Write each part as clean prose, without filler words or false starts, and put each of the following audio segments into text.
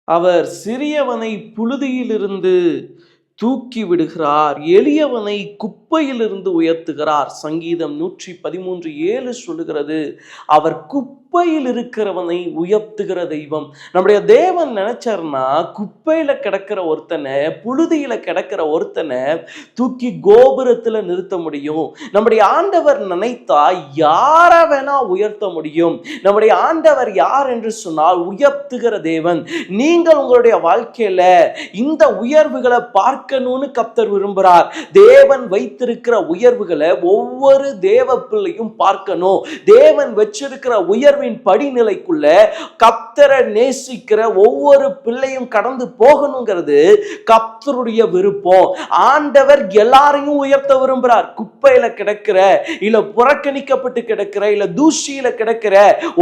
அவர் சிறியவனை புழுதியிலிருந்து தூக்கி விடுகிறார், எளியவனை குப்பையிலிருந்து உயர்த்துகிறார். சங்கீதம் 113:7 சொல்லுகிறது, அவர் குப்பையில் இருக்கிறவனை உயர்த்துகிற தெய்வம். நம்முடைய தேவன் நினைச்சார்னா குப்பையில கிடக்கிற ஒருத்தனை, புழுதியில கிடக்கிற ஒருத்தனை தூக்கி கோபுரத்துல நிறுத்த முடியும். நம்முடைய ஆண்டவர் நினைத்தா யார வேணா உயர்த்த முடியும். நம்முடைய ஆண்டவர் யார் என்று சொன்னால் உயர்த்துகிற தேவன். நீங்கள் உங்களுடைய வாழ்க்கையில இந்த உயர்வுகளை பார்க்கணும்னு கர்த்தர் விரும்புகிறார். தேவன் வைத்திருக்கிற உயர்வுகளை ஒவ்வொரு தேவ பிள்ளையும் பார்க்கணும். தேவன் வச்சிருக்கிற உயர்வின் படிநிலைக்குள்ள கர்த்தரை நேசிக்கிற ஒவ்வொரு பிள்ளையும் கடந்து போகணுங்கிறது கர்த்தருடைய விருப்பம். ஆண்டவர் எல்லாரையும் உயர்த்த விரும்புகிறார். குப்பையில கிடக்கிற, இல்ல புறக்கணிக்கப்பட்டு கிடக்கிற, இல்ல தூசியில கிடக்கிற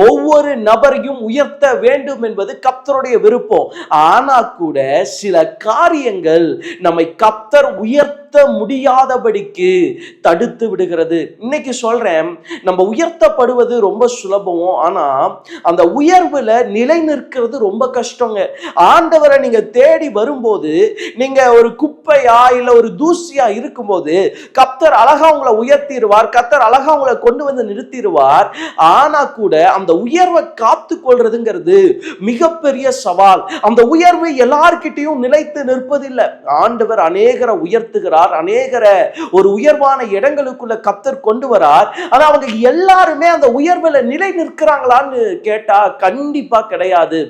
ஒவ்வொரு நபரையும் உயர்த்த வேண்டும் என்பது கர்த்தருடைய விருப்பம். ஆனா கூட சில காரியங்கள் நம்மை கர்த்தர் உயர்த்த முடியாதபடிக்கு தடுத்து விடுகிறது. இன்னைக்கு சொல்றேன், நம்ம உயர்த்தப்படுவது ரொம்ப சுலபம், ஆனா அந்த உயர்வுல நிலை நிற்கிறது ரொம்ப கஷ்டங்க. ஆண்டவரை நீங்க தேடி வரும்போது, நீங்க ஒரு குப்பையா இல்ல ஒரு தூசியா இருக்கும்போது கர்த்தர் அழகா உங்களை உயர்த்திடுவார், கர்த்தர் அழகா உங்களை கொண்டு வந்து நிறுத்திடுவார். ஆனா கூட அந்த உயர்வை காத்து கொள்றதுங்கிறது மிகப்பெரிய சவால். அந்த உயர்வு எல்லார்கிட்டையும் நிலைத்து நிற்பதில்லை. ஆண்டவர் அநேகரை உயர்த்துகிறார், அநேகரை ஒரு உயர்வான இடங்களுக்குள்ள கர்த்தர் கொண்டு வரார். ஆனா அவங்க எல்லாருமே அந்த உயர்வுல நிலை நிற்கிறாங்களான்னு கேட்டா கண்டிப்பா கிடையாது.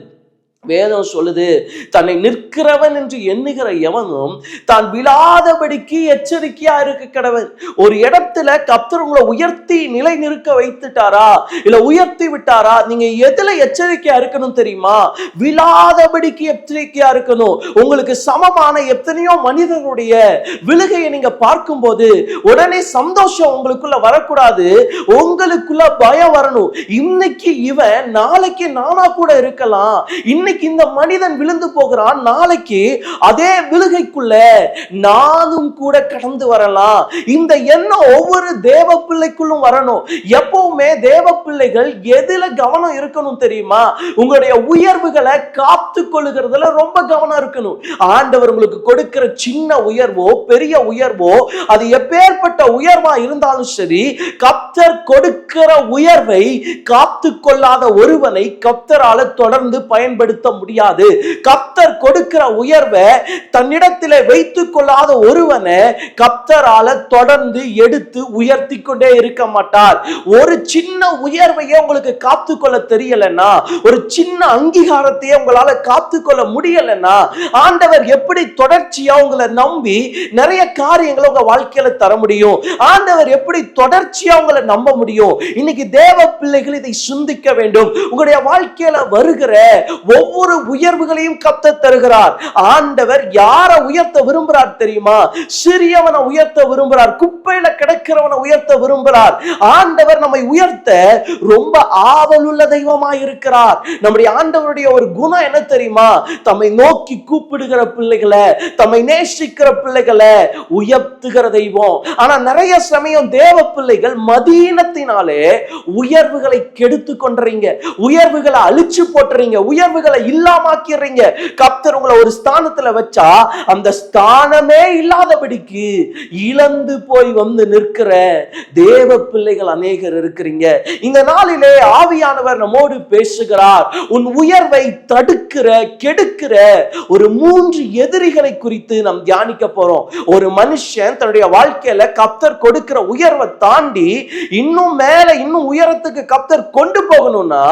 வேதம் சொல்லுது, தன்னை நிற்கிறவன் என்று எண்ணுகிற எவனும் தான் விழாதபடிக்கு எச்சரிக்கையா இருக்க கடவன். ஒரு இடத்துல கர்த்தர் உங்களை உயர்த்தி நிலை நிற்க வைத்துட்டாரா, இல்ல உயர்த்தி விட்டாரா, நீங்க எதுல எச்சரிக்கையா இருக்கணும் தெரியுமா? விழாதபடிக்கு எச்சரிக்கையா இருக்கணும். உங்களுக்கு சமமான எத்தனையோ மனிதனுடைய விழுகையை நீங்க பார்க்கும்போது உடனே சந்தோஷம் உங்களுக்குள்ள வரக்கூடாது, உங்களுக்குள்ள பயம் வரணும். இன்னைக்கு இவன் நாளைக்கு நானா கூட இருக்கலாம், இன்னைக்கு இந்த மனிதன் விழுந்து போகிறான், நாளைக்கு அதே விழுகைக்குள்ள நானும் கூட கடந்து வரலாம். இந்த எண்ணம் ஒவ்வொரு தேவ பிள்ளைக்குள்ளும் வரணும். எப்பவுமே தேவ பிள்ளைகள் எதுல கவனம் இருக்கணும் தெரியுமா? உங்களுடைய உயர்வுகளை காத்து கொள்ளுகிறதுல ரொம்ப கவனம் இருக்கணும். ஆண்டவர் உங்களுக்கு கொடுக்கிற சின்ன உயர்வோ பெரிய உயர்வோ, அது எப்பேற்பட்ட உயர்வா இருந்தாலும் சரி, கர்த்தர் கொடுக்கிற உயர்வை காத்து கொள்ளாத ஒருவனை கர்த்தரால தொடர்ந்து பயன்படுத்த முடியாது. கர்த்தர் கொடுக்கிற உயர்வை தன்னிடத்திலே வைத்துக் கொள்ளாத ஒருவனை கர்த்தரால தொடர்ந்து எடுத்து உயர்த்தி கொண்டே இருக்க மாட்டார். ஒரு சின்ன உயர்வையே உங்களுக்கு காத்துக்கொள்ள தெரியலன்னா, ஒரு சின்ன அங்கீகாரத்தையே உங்களால காத்துக்கொள்ள முடியலன்னா, ஆண்டவர் எப்படி தொடர்ச்சியா உங்களை நம்பி நிறைய காரியங்களை உங்க வாழ்க்கையில தர முடியும்? ஆண்டவர் எப்படி தொடர்ச்சியா உங்களை நம்ப முடியும்? இன்னைக்கு தேவ பிள்ளைகள் இதை சிந்திக்க வேண்டும். உங்களுடைய வாழ்க்கையில வருகிற ஒவ்வொரு உயர்வுகளையும் கர்த்தர் தருகிறார். ஆண்டவர் யாரை உயர்த்த விரும்புகிறார் தெரியுமா? சிறியவனை உயர்த்த விரும்புகிறார், குப்பையில கிடக்கிறவனை உயர்த்த விரும்புகிறார். ஆண்டவர் நம்மை உயர்த்த ரொம்ப ஆவலுள்ள தெய்வமாய் இருக்கிறார். நம்முடைய ஆண்டவருடைய ஒரு குணம் என்ன தெரியுமா? தம்மை நோக்கி கூப்பிடுகிற பிள்ளைகளை, தம்மை நேசிக்கிற பிள்ளைகளை உயர்த்துகிற தெய்வம். ஆனா நிறைய சமயம் தேவ பிள்ளைகள் மதீனத்தினாலே உயர்வுகளை கெடுத்து கொண்டறீங்க, உயர்வுகளை அழிச்சு போட்டுறீங்க, உயர்வுகளை இல்லாமக்கிறீங்க. கர்த்தர் உங்களை ஒரு ஸ்தானத்துல வச்சா அந்த ஸ்தானமே இல்லாதபடிக்கு இழந்து போய் வந்து நிற்கிற தேவ பிள்ளைகள் அநேகர் இருக்கிறீங்க. இந்த நாளிலே ஆவியானவர் நம்மோடு பேசுகிறார். உன் உயர்வை தடுக்கிற, கெடுக்கிற ஒரு 3 எதிரிகளை குறித்து நாம் தியானிக்க போறோம். ஒரு மனுஷன் தன்னுடைய வாழ்க்கையில கர்த்தர் கொடுக்கிற உயர்வை தாண்டி இன்னும் மேல, இன்னும் உயரத்துக்கு கர்த்தர் கொண்டு போகணும்னா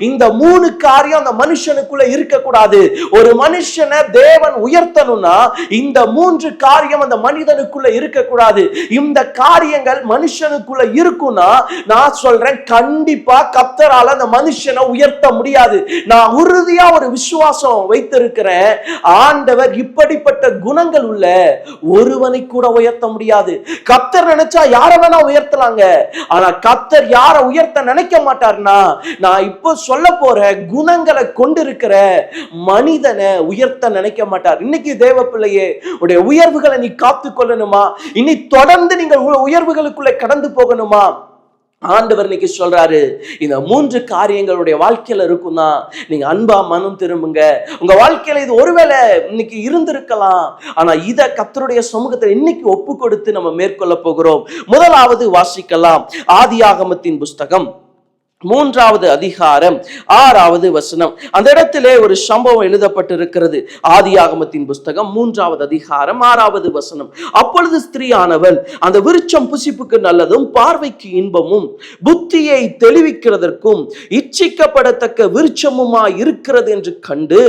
இந்த 3 காரியம் அந்த மனுஷனுக்குள்ள இருக்கக்கூடாது. ஒரு மனுஷனை தேவன் உயர்த்தணும்னா இந்த 3 காரியம் அந்த மனிதனுக்குள்ள இருக்கக்கூடாது. இந்த காரியங்கள் மனுஷனுக்குள்ள இருக்கும்னா நான் சொல்றேன், கண்டிப்பா கர்த்தரால அந்த மனுஷனை உயர்த்த முடியாது. நான் உறுதியா ஒரு விசுவாசம் வைத்திருக்கிறேன், ஆண்டவர் இப்படிப்பட்ட குணங்கள் உள்ள ஒருவனை கூட உயர்த்த முடியாது. கர்த்தர் நினைச்சா யாரை வேணா உயர்த்தலாங்க, ஆனா கர்த்தர் யாரை உயர்த்த நினைக்க மாட்டார்னா, நான் இப்போ சொல்ல போற குணங்களை கொண்டிருக்கிற மனிதனை உயர்த்த நினைக்க மாட்டார். இன்னைக்கு தேவ பிள்ளையே, உடைய உயர்வுகளை நீ காத்து கொள்ளணுமா? இனி தொடர்ந்து நீங்கள் உயர்வுகளுக்குள்ள கடந்து போகணுமா? ஆண்டவர் இன்னைக்கு சொல்றாரு, இந்த 3 காரியங்களுடைய வாழ்க்கையில இருக்கும்னா நீங்க அன்பா மனம் திரும்புங்க. உங்க வாழ்க்கையில இது ஒருவேளை இன்னைக்கு இருந்திருக்கலாம், ஆனா இத கர்த்தருடைய சமூகத்தில் இன்னைக்கு ஒப்பு கொடுத்து நம்ம மேற்கொள்ள போகிறோம். முதலாவது வாசிக்கலாம், ஆதியாகமத்தின் புஸ்தகம் 3வது அதிகாரம் 6வது வசனம். அந்த இடத்திலே ஒரு சம்பவம் எழுதப்பட்டிருக்கிறது. ஆதியாகமத்தின் புஸ்தகம் 3வது அதிகாரம் 6வது வசனம். அப்பொழுது ஸ்திரீயானவள் அந்த விருட்சம் புசிப்புக்கு நல்லதும் பார்வைக்கு இன்பமும் புத்தியை தெளிவிக்கிறதற்கும் இச்சிக்கப்படத்தக்க விருட்சமுமாய் இருக்கிறது என்று கண்டு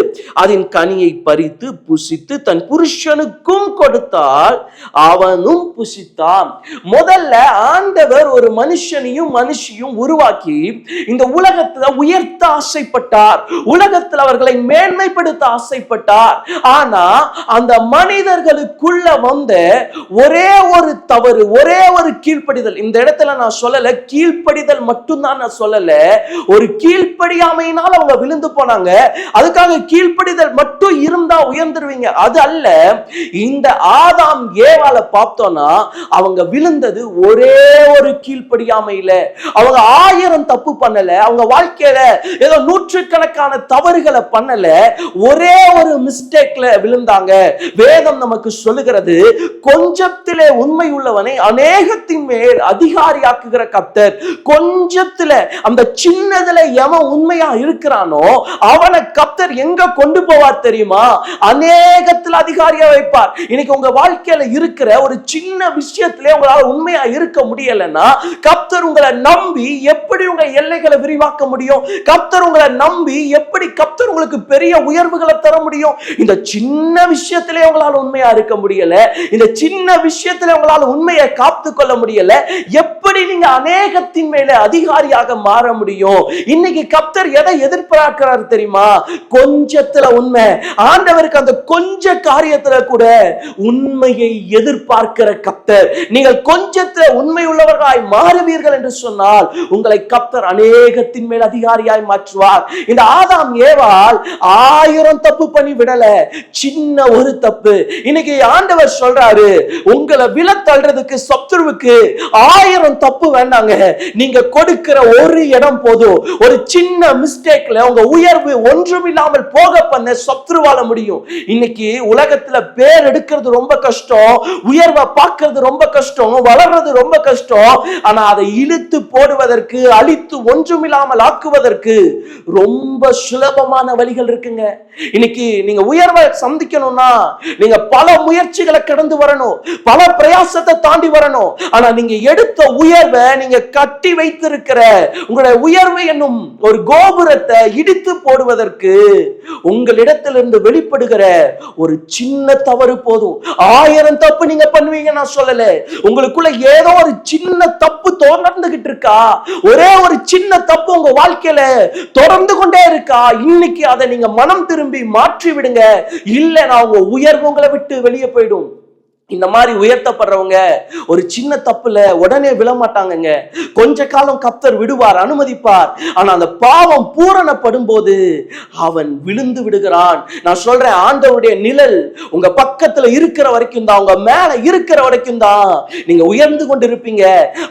அதன் கனியை பறித்து புசித்து தன் புருஷனுக்கும் கொடுத்தால் அவனும் புசித்தான். முதல்ல ஆண்டவர் ஒரு மனுஷனையும் மனுஷியும் உருவாக்கி இந்த உலகத்துல உயர்த்த ஆசைப்பட்டார், உலகத்தில் அவர்களை மேன்மைப்படுத்த ஆசைப்பட்டார். ஆனா அந்த மனிதர்களுக்குள்ள வந்த ஒரே ஒரு தவறு, ஒரே ஒரு கீழ்ப்படிதல். இந்த இடத்துல நான் சொல்லல கீழ்ப்படிதல் மட்டும்தான் நான் சொல்லல, ஒரு கீழ்ப்படியாமையினால் அவங்க விழுந்து போனாங்க. அதுக்காக கீழ்ப்படிதல் மட்டும் இருந்தா உயர்ந்துருவீங்க, அது அல்ல. இந்த ஆதாம் ஏவாள பார்த்தோம்னா அவங்க விழுந்தது ஒரே ஒரு கீழ்ப்படியாமையில. அவங்க 1000 தப்பு பண்ணல, அவங்க வாழ்க்கையில ஏதோ நூற்றுக்கணக்கான தவறுகளை பண்ணல, ஒரே ஒரு மிஸ்டேக்ல விழுந்தாங்க. வேதம் நமக்கு சொல்லுகிறது, கொஞ்சத்திலே உண்மை உள்ளவனை அநேகத்தின் மேல் அதிகாரியாக்குகிற கர்த்தர். கொஞ்சத்துல அந்த சின்னதுல எவன் உண்மையா இருக்கிறானோ அவனை கர்த்தர் எங்க கொண்டு போவார் தெரியுமா? அநேகத்தில் அதிகாரியா வைப்பார். இன்னைக்கு உங்க வாழ்க்கையில இருக்கிற ஒரு சின்ன விஷயத்திலே உங்களால உண்மையா இருக்க முடியலன்னா கர்த்தர் உங்களை நம்பி எப்படி உங்க எல்லைகளை விரிவாக்க முடியும்? கர்த்தர் உங்களை நம்பி எப்படி கர்த்தர் உங்களுக்கு பெரிய உயர்வுகளை தர முடியும்? இந்த சின்ன விஷயத்திலே உங்களால உண்மையா இருக்க முடியல, இந்த சின்ன விஷயத்திலே உங்களால உண்மையை காத்து கொள்ள முடியல, எப்படி நீங்க அநேகத்தின் மேலே அதிகாரியாக மாற முடியும்? இன்னைக்கு கர்த்தர் எதை எதிர்பார்க்கிறார் தெரியுமா? கொஞ்சத்துல உண்மை. ஆண்டவருக்கு அந்த கொஞ்ச காரியத்துல கூட உண்மையை எதிர்பார்க்கிற கர்த்தர். நீங்கள் கொஞ்சத்துல உண்மை உள்ளவர்களாய் மாறுவீர்கள் என்று சொன்னால் உங்களை கர்த்தர் அநேகத்தின் மேல் அதிகாரியாய் மாற்றுவார். இந்த ஆதாம் ஏவாள் 1000 தப்பு பண்ணி விடல, சின்ன ஒரு தப்பு. இன்னைக்கு ஆண்டவர் சொல்றாரு, உங்களை விழ தள்ளுறதுக்கு சத்துருவுக்கு 1000 தப்பு வேண்டாங்க, நீங்க கொடுக்கிற ஒரு இடம் போதும். ஒரு சின்ன மிஸ்டேக்ல உங்க உயர்வு ஒன்றுமில்லாமல் போக பண்ண சத்துருவால முடியும். இன்னைக்கு உலகத்துல பேர் எடுக்கிறது ரொம்ப கஷ்டம், உயர்வை பார்க்கிறது ரொம்ப கஷ்டம், வளர்றது ரொம்ப கஷ்டம். ஆனா அதை இழுத்து போடுவதற்கு, அழித்து ஒன்றுமில்லாமல் ஆக்குவதற்கு ரொம்ப சுலபமான வழிகள் இருக்குங்க. இன்னைக்கு நீங்க உயர்வை சந்திக்கணும்னா நீங்க பல முயற்சிகளை கடந்து வரணும், பல பிரயாசத்தை தாண்டி வரணும். ஆனா நீங்க எடுத்த உயர்வை, நீங்க கட்டி வைத்திருக்கிற உங்களுடைய உயர்வு என்னும் ஒரு கோபுரத்தை இடித்து போடுவதற்கு உங்களிடத்திலிருந்து வெளிப்படுகிற ஒரு சின்ன தவறு போதும். 1000 தப்பு நீங்க பண்ணுவீங்க நான் சொல்லல, உங்களுக்குள்ள ஏதோ ஒரு சின்ன தப்பு தொடர்ந்துகிட்டு இருக்கா, ஒரே ஒரு சின்ன தப்பு உங்க வாழ்க்கையில தொடர்ந்து கொண்டே இருக்கா, இன்னைக்கு அதை நீங்க மனம் திரும்பி மாற்றி விடுங்க. இல்லைன்னா உங்க உயர்வு உங்களை விட்டு வெளியே போயிடும். இந்த மாதிரி உயர்த்தப்படுறவங்க ஒரு சின்ன தப்புல உடனே விழமாட்டாங்க. கொஞ்ச காலம் கர்த்தர் விடுவார், அனுமதிப்பார். ஆனா அந்த பாவம் பூரணப்படும் போது அவன் விழுந்து விடுகிறான். நான் சொல்றேன், ஆண்டவருடைய நிழல் உங்க பக்கத்துல இருக்கிற வரைக்கும் தான், உங்க மேல இருக்கிற வரைக்கும் தான் நீங்க உயர்ந்து கொண்டு இருப்பீங்க.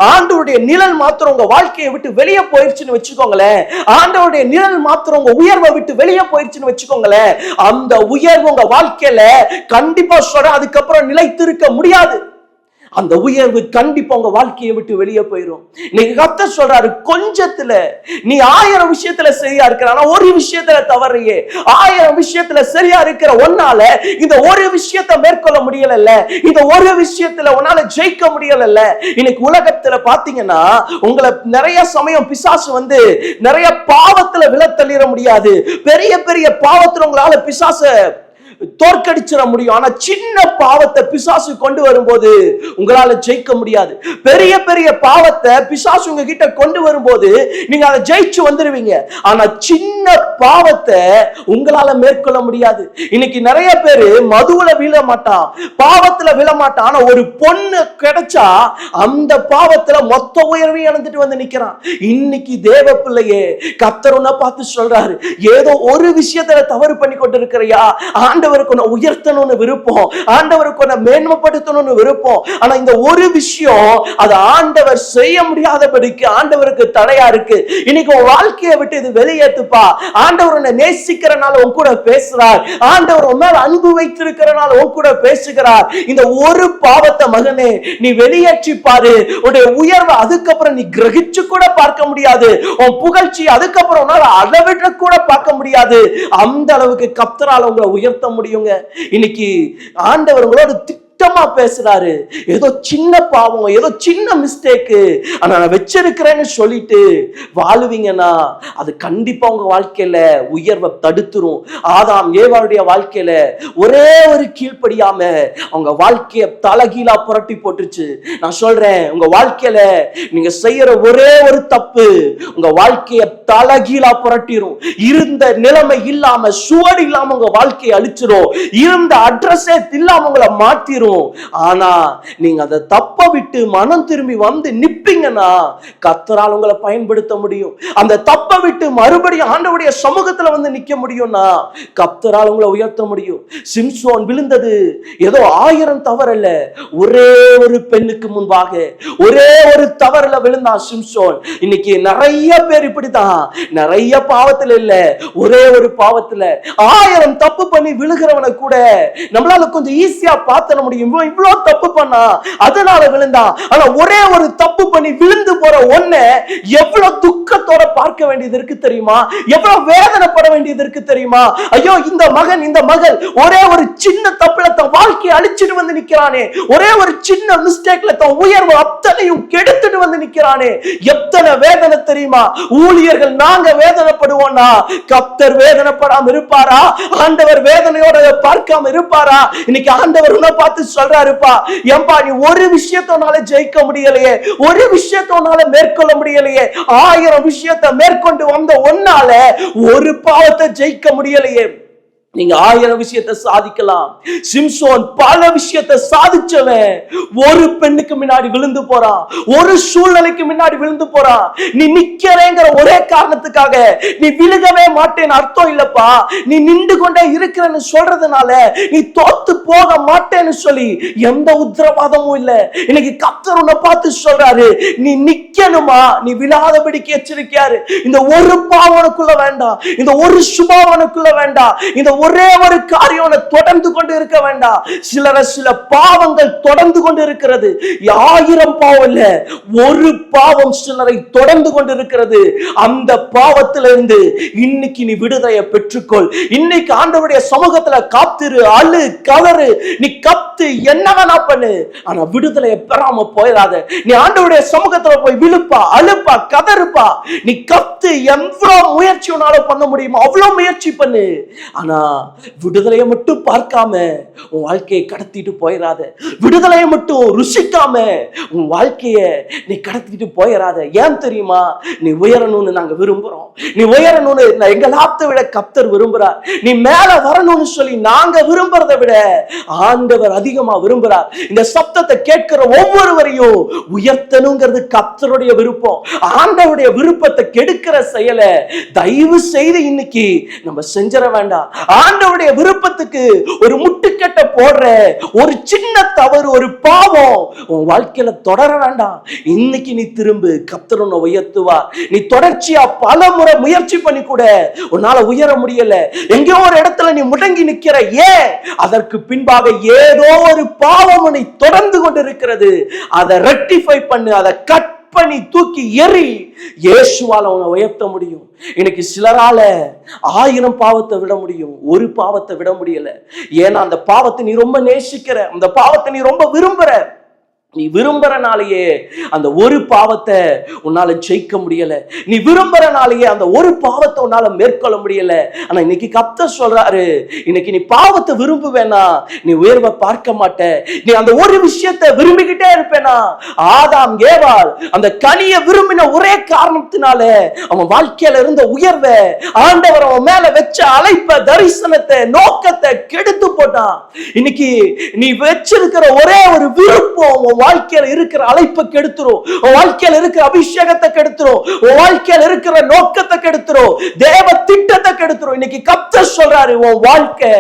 ஆண்டவருடைய நிழல் மாத்திரம் உங்க வாழ்க்கையை விட்டு வெளியே போயிடுச்சுன்னு வச்சுக்கோங்களேன், ஆண்டவருடைய நிழல் மாத்திரம் உங்க உயர்வை விட்டு வெளியே போயிடுச்சுன்னு வச்சுக்கோங்களேன், அந்த உயர்வு உங்க வாழ்க்கையில கண்டிப்பா சொல்றேன் அதுக்கப்புறம் நிலைத்து இருக்க முடியாது. அந்த உயர்வு கண்டிப்பா உங்க வாழ்க்கையை விட்டு வெளியே போயிடும். நீங்க கர்த்தர் சொல்றாரு, கொஞ்சத்துல நீ 1000 விஷயத்துல சரியா இருக்கிற, ஆனா ஒரு விஷயத்துல தவறியே. 1000 விஷயத்துல சரியா இருக்கிற ஒன்னால இந்த ஒரு விஷயத்தை மேற்கொள்ள முடியல, இந்த ஒரு விஷயத்துல உன்னால ஜெயிக்க முடியல. இன்னைக்கு உலகத்துல பாத்தீங்கன்னா உங்களை நிறைய சமயம் பிசாசு வந்து நிறைய பாவத்துல விழத்தள்ளிட முடியாது. பெரிய பெரிய பாவத்துல உங்களால பிசாச தோற்கடிச்சிட முடியும். ஆனா சின்ன பாவத்தை பிசாசு கொண்டு வரும்போது உங்களால ஜெயிக்க முடியாது. பெரிய பெரிய பாவத்தை பிசாசு உங்ககிட்ட கொண்டு வரும்போது நீங்க அதை ஜெயிச்சு வந்துருவீங்க. ஆனா சின்ன பாவத்தை உங்களால மேற்கொள்ள முடியாது. இன்னைக்கு நிறைய பேரு மதுவுல விழ மாட்டான், பாவத்துல விழ மாட்டான். ஆனா ஒரு பொண்ணு கிடைச்சா அந்த பாவத்துல மொத்த உயர்வையும் இழந்துட்டு வந்து நிக்கிறான். இன்னைக்கு தேவ பிள்ளையே, கர்த்தர் உன்னை பார்த்து சொல்றாரு, ஏதோ ஒரு விஷயத்துல தவறு பண்ணி கொண்டு இருக்கிறையா, ஆண்டவர் ஆண்டவருக்கு உன்னை உயர்த்தணும்னு விருப்பம், ஆண்டவருக்கு உன்னை மேன்மைப்படுத்தணும்னு விருப்பம். ஆனா இந்த ஒரு விஷயம் அது ஆண்டவர் செய்ய முடியாதபடிக்கு ஆண்டவருக்கு தடையா இருக்கு. இன்னைக்கு உன் வாழ்க்கையை விட்டு இது வெளியேத்துப்பா. ஆண்டவர் உன்னை நேசிக்கிறனால உன் கூட பேசுறார். ஆண்டவர் உன் மேல அன்பு வைத்திருக்கிறனால உன் கூட பேசுகிறார். இந்த ஒரு பாவத்தை மகனே நீ வெளியேற்றி பாரு. உன்னுடைய உயர்வை அதுக்கப்புறம் நீ கிரகிச்சு கூட பார்க்க முடியாது. உன் புகழ்ச்சி அதுக்கப்புறம் உன்னால அளவிட கூட பார்க்க முடியாது. அந்த அளவுக்கு கர்த்தரால் உங்களை உயர்த்த முடியுங்க. இன்னைக்கு ஆண்டவர் உங்களோட திட்டமா பேசுறாரு. ஏதோ சின்ன பாவம், ஏதோ சின்ன மிஸ்டேக், ஆனா நான் வச்சிருக்கிறேன்னு சொல்லிட்டு வாழுவீங்கன்னா அது கண்டிப்பா உங்க வாழ்க்கையில உயர்வை தடுத்துரும். ஆதாம் ஏவாளுடைய வாழ்க்கையில ஒரே ஒரு கீழ்ப்படியாம அவங்க வாழ்க்கைய தலகீழா புரட்டி போட்டுருச்சு. நான் சொல்றேன், உங்க வாழ்க்கையில நீங்க செய்யற ஒரே ஒரு தப்பு உங்க வாழ்க்கைய தலகீழா புரட்டிரும். இருந்த நிலைமை இல்லாம, சுவடு இல்லாம உங்க வாழ்க்கையை அழிச்சிரும். இருந்த அட்ரஸே இல்லாம உங்களை மாத்திரும். ஆனா நீங்க அதை தப்ப விட்டு மனம் திரும்பி வந்து நிப்பீங்கன்னா கர்த்தரால் உங்களை பயன்படுத்த முடியும். அந்த தப்ப விட்டு மறுபடியும் ஆண்டவருடைய சமூகத்துல வந்து நிக்க முடியும்னா கர்த்தரால் உங்களை உயர்த்த முடியும். சிம்சோன் விழுந்தது ஏதோ 1000 தவறல்ல, ஒரே ஒரு பெண்ணுக்கு முன்பாக ஒரே ஒரு தவறுல விழுந்தான் சிம்சோன். இன்னைக்கு நிறைய பேர் இப்படிதான், நிறைய பாவத்துல இல்ல, ஒரே ஒரு பாவத்துல 1000 தப்பு பண்ணி விழுகிறவனை கூட நம்மளால கொஞ்சம் ஈஸியா பார்த்த முடியும். இவ்வளவு தப்பு பண்ணா அதனால விழுந்தான். ஆனா ஒரே ஒரு தப்பு பண்ணி விழுந்து போற ஒன்ன எவ்வளவு துக்கத்தோட பார்க்க வேண்டியது இருக்கு தெரியுமா? எவ்வளவு வேதனைப்பட வேண்டியது இருக்கு தெரியுமா? ஐயோ, இந்த மகன் இந்த மகள் ஒரே ஒரு சின்ன தப்புல தன் வாழ்க்கையை அழிச்சிட்டு வந்து நிக்கிறானே, ஒரே ஒரு சின்ன மிஸ்டேக்ல தன் உயர்வு அத்தனையும் கெடுத்துட்டு வந்து நிக்கிறானே, எத்தனை வேதனை தெரியுமா? ஊழியர்கள் நாங்க வேதனைப்படுவோம்னா கர்த்தர் வேதனைப்படாம இருப்பாரா? ஆண்டவர் வேதனையோட பார்க்காம இருப்பாரா? இன்னைக்கு ஆண்டவர் உன்னை பார்த்து சொல்றாருப்பா, ஏன்பா நீ ஒரு விஷயத்தோனால ஜெயிக்க முடியலையே, ஒரு விஷயத்தோனால மேற்கொள்ள முடியலையே, 1000 விஷயத்தை மேற்கொண்டு வந்த ஒன்னால ஒரு பாவத்தை ஜெயிக்க முடியலையே. நீங்க 1000 விஷயத்தை சாதிக்கலாம். சிம்சோன் பல விஷயத்தை சாதிச்சவன் ஒரு பெண்ணுக்கு முன்னாடி விழுந்து போறான், ஒரு சூழ்நிலைக்கு முன்னாடி விழுந்து போறான். நீ நிக்கிறேங்கிற ஒரே காரணத்துக்காக நீ விழுகவே மாட்டேன்னு அர்த்தம் இல்லப்பா. நீ நின்று கொண்டே இருக்கிறன்னு சொல்றதுனால நீ தோத்து போக மாட்டேன்னு சொல்லி எந்த உத்தரவாதமும் இல்ல. இன்னைக்கு கர்த்தர் உன்னை பார்த்து சொல்றாரு, நீ நிக்கணுமா? நீ விழாதபடிக்கு எச்சரிக்கையாரு. இந்த ஒரு பாவனுக்குள்ள வேண்டாம், இந்த ஒரு சுபாவனுக்குள்ள வேண்டாம், இந்த ஒரே ஒரு காரியம் தொடர்ந்து கொண்டு இருக்க வேண்டாம். சில பாவங்கள் தொடர்ந்து கொண்டு இருக்கிறது. 1000 பாவம் இல்ல, ஒரு பாவம் சிலரை தொடர்ந்து கொண்டு இருக்கிறது. அந்த பாவத்திலிருந்து இன்னைக்கு நீ விடுதலையை பெற்றுக்கொள். இன்னைக்கு ஆண்டவருடைய சமூகத்துல காத்திரு, அழு, கதறு, நீ கத்து, என்ன வேணா பண்ணு, ஆனா விடுதலையை பெறாம போயிடாத. நீ ஆண்டவருடைய சமூகத்துல போய் விழுப்பா, அழுப்பா, கதறுப்பா, நீ கத்து, எவ்வளவு முயற்சி உன்னால பண்ண முடியுமோ அவ்வளவு முயற்சி பண்ணு. ஆனா விடுதலையை மட்டும் பார்க்காம உன் வாழ்க்கையை கடத்திட்டு போயிடாத. விடுதலையை மட்டும் ருசிக்காம உன் வாழ்க்கையை நீ கடத்திட்டு போயிடாத. ஏன் தெரியுமா? நீ உயரணும்னு நாங்க விரும்புறோம். நீ உயரணும்னு எங்களாத்த விட கர்த்தர் விரும்புறார். நீ மேல வரணும்னு சொல்லி நாங்க விரும்புறதை விட ஆண்டவர் அதிகமா விரும்புறார். இந்த சப்தத்தை கேட்கிற ஒவ்வொருவரையும் உயர்த்தணுங்கிறது கர்த்தருடைய விருப்பம். ஆண்டவருடைய விருப்பத்தை கெடுக்கிற செயலை தயவு செய்து இன்னைக்கு நம்ம செஞ்சிட வேண்டாம். ஆண்டவருடைய விருப்பத்துக்கு ஒரு முட்டுக்கட்டை போடுற ஒரு சின்ன தவறு, ஒரு பாவம் உன் வாழ்க்கையில தொடர வேண்டாம். இன்னைக்கு நீ திரும்பு, கர்த்தர் உன்னை உயர்த்துவார். நீ தொடர்ச்சியா பல முறை முயற்சி பண்ணி கூட உன்னால உயர முடியல, எங்கேயோ ஒரு இடத்துல நீ முடங்கி நிக்கிற. ஏன்? அதற்கு பின்பாக ஏதோ ஒரு பாவம் உன்னை தொடர்ந்து கொண்டு இருக்கிறது. அதை ரெக்டிஃபை பண்ணு, அதை கட் பண்ணி தூக்கி எறி. இயேசுவால உன்னை உயர்த்த முடியும். இன்னைக்கு சிலரால 1000 பாவத்தை விட முடியும், ஒரு பாவத்தை விட முடியல. ஏன்னா அந்த பாவத்தை நீ ரொம்ப நேசிக்கிற, அந்த பாவத்தை நீ ரொம்ப விரும்புற. நீ விரும்புறனாலேயே அந்த ஒரு பாவத்தை உன்னால ஜெயிக்க முடியல. நீ விரும்புறனாலேயே அந்த ஒரு பாவத்தை உன்னால மேற்கொள்ள முடியல. ஆனா இன்னைக்கு கர்த்தர் சொல்றாரு, இன்னைக்கு நீ பாவத்தை விரும்புவேனா நீ உயர்வை பார்க்க மாட்ட. நீ அந்த ஒரு விஷயத்தை விரும்பிக்கிட்டே இருப்பேனா? ஆதாம் ஏவாள் அந்த கனியை விரும்பின ஒரே காரணத்தினால அவன் வாழ்க்கையில இருந்த உயர்வை, ஆண்டவர் அவன் மேல வச்ச அழைப்ப, தரிசனத்தை, நோக்கத்தை கெடுத்து போட்டான். இன்னைக்கு நீ வச்சிருக்கிற ஒரே ஒரு விருப்பம் வாழ்க்கையில இருக்கிற அழைப்பை கெடுத்துரும், உன் வாழ்க்கையில இருக்கிற அபிஷேகத்தை கெடுத்துரும், உன் வாழ்க்கையில இருக்கிற நோக்கத்தை கெடுத்துரும், தேவ திட்டத்தை கெடுத்துரும். இன்னைக்கு கர்த்தர் சொல்றாரு, உன் வாழ்க்கை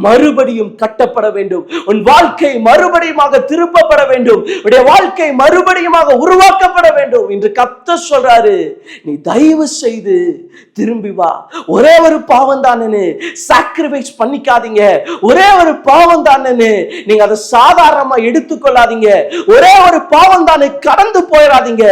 மறுபடியும் கட்டப்பட வேண்டும், உன் வாழ்க்கை மறுபடியுமாக திருப்பப்பட வேண்டும், உன்னுடைய வாழ்க்கை மறுபடியுமாக உருவாக்கப்பட வேண்டும் என்று கர்த்தர் சொல்றாரு. நீ தயவு செய்து திரும்பி வா. ஒரே ஒரு பாவம் தானே, சாக்ரிஃபைஸ் பண்ணிக்காதீங்க. ஒரே ஒரு பாவம் தானே, நீங்க அதை சாதாரணமா எடுத்துக்கொள்ளாதீங்க. ஒரே ஒரு பாவம் தானே, கடந்து போயிடாதீங்க.